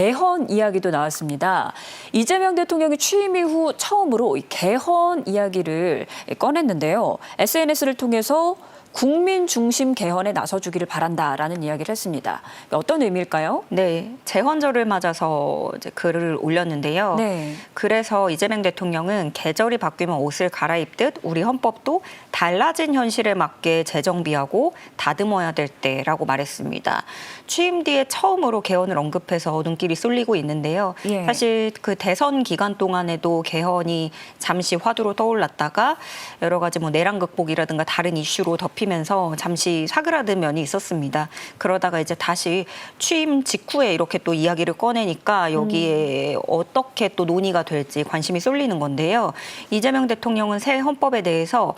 개헌 이야기도 나왔습니다. 이재명 대통령이 취임 이후 처음으로 이 개헌 이야기를 꺼냈는데요. SNS를 통해서 국민 중심 개헌에 나서주기를 바란다라는 이야기를 했습니다. 어떤 의미일까요? 네, 재헌절을 맞아서 이제 글을 올렸는데요. 네. 그래서 이재명 대통령은 계절이 바뀌면 옷을 갈아입듯 우리 헌법도 달라진 현실에 맞게 재정비하고 다듬어야 될 때라고 말했습니다. 취임 뒤에 처음으로 개헌을 언급해서 눈길이 쏠리고 있는데요. 예. 사실 그 대선 기간 동안에도 개헌이 잠시 화두로 떠올랐다가 여러 가지 뭐 내란 극복이라든가 다른 이슈로 덮이면서 잠시 사그라든 면이 있었습니다. 그러다가 이제 다시 취임 직후에 이렇게 또 이야기를 꺼내니까 여기에 어떻게 또 논의가 될지 관심이 쏠리는 건데요. 이재명 대통령은 새 헌법에 대해서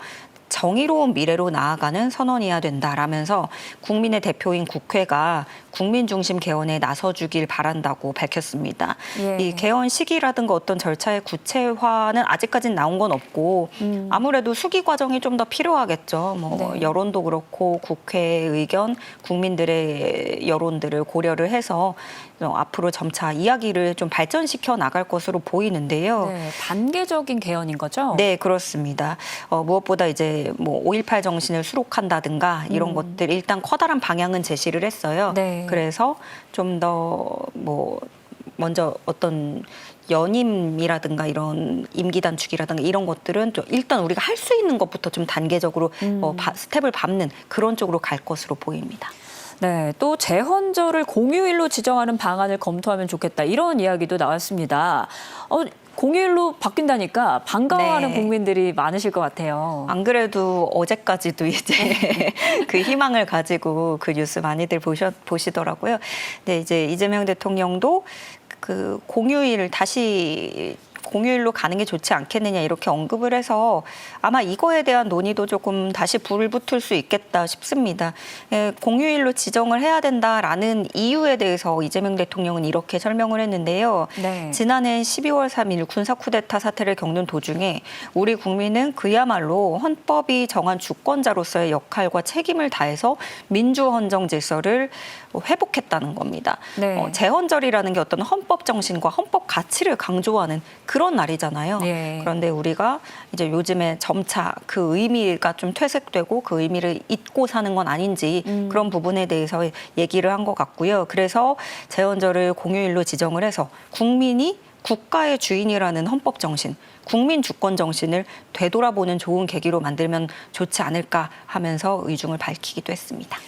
정의로운 미래로 나아가는 선언이어야 된다라면서 국민의 대표인 국회가 국민 중심 개헌에 나서주길 바란다고 밝혔습니다. 예. 이 개헌 시기라든가 어떤 절차의 구체화는 아직까지는 나온 건 없고 아무래도 수기 과정이 좀 더 필요하겠죠. 뭐 네. 여론도 그렇고 국회의 의견, 국민들의 여론들을 고려를 해서 앞으로 점차 이야기를 좀 발전시켜 나갈 것으로 보이는데요. 네, 단계적인 개헌인 거죠? 네, 그렇습니다. 무엇보다 이제 뭐 5.18 정신을 수록한다든가 이런 것들 일단 커다란 방향은 제시를 했어요. 네. 그래서 좀 더 뭐 먼저 어떤 연임이라든가 이런 임기 단축이라든가 이런 것들은 좀 일단 우리가 할 수 있는 것부터 좀 단계적으로 스텝을 밟는 그런 쪽으로 갈 것으로 보입니다. 네, 또 재헌절을 공휴일로 지정하는 방안을 검토하면 좋겠다 이런 이야기도 나왔습니다. 공휴일로 바뀐다니까 반가워하는 네. 국민들이 많으실 것 같아요. 안 그래도 어제까지도 이제 그 희망을 가지고 그 뉴스 많이들 보시더라고요. 근데 이제 이재명 대통령도 그 공휴일 다시 공휴일로 가는 게 좋지 않겠느냐 이렇게 언급을 해서 아마 이거에 대한 논의도 조금 다시 불 붙을 수 있겠다 싶습니다. 공휴일로 지정을 해야 된다라는 이유에 대해서 이재명 대통령은 이렇게 설명을 했는데요. 네. 지난해 12월 3일 군사 쿠데타 사태를 겪는 도중에 우리 국민은 그야말로 헌법이 정한 주권자로서의 역할과 책임을 다해서 민주헌정 질서를 회복했다는 겁니다. 네. 재헌절이라는 게 어떤 헌법 정신과 헌법 가치를 강조하는 그런 날이잖아요. 예. 그런데 우리가 이제 요즘에 점차 그 의미가 좀 퇴색되고 그 의미를 잊고 사는 건 아닌지 그런 부분에 대해서 얘기를 한 것 같고요. 그래서 재헌절을 공휴일로 지정을 해서 국민이 국가의 주인이라는 헌법 정신, 국민 주권 정신을 되돌아보는 좋은 계기로 만들면 좋지 않을까 하면서 의중을 밝히기도 했습니다.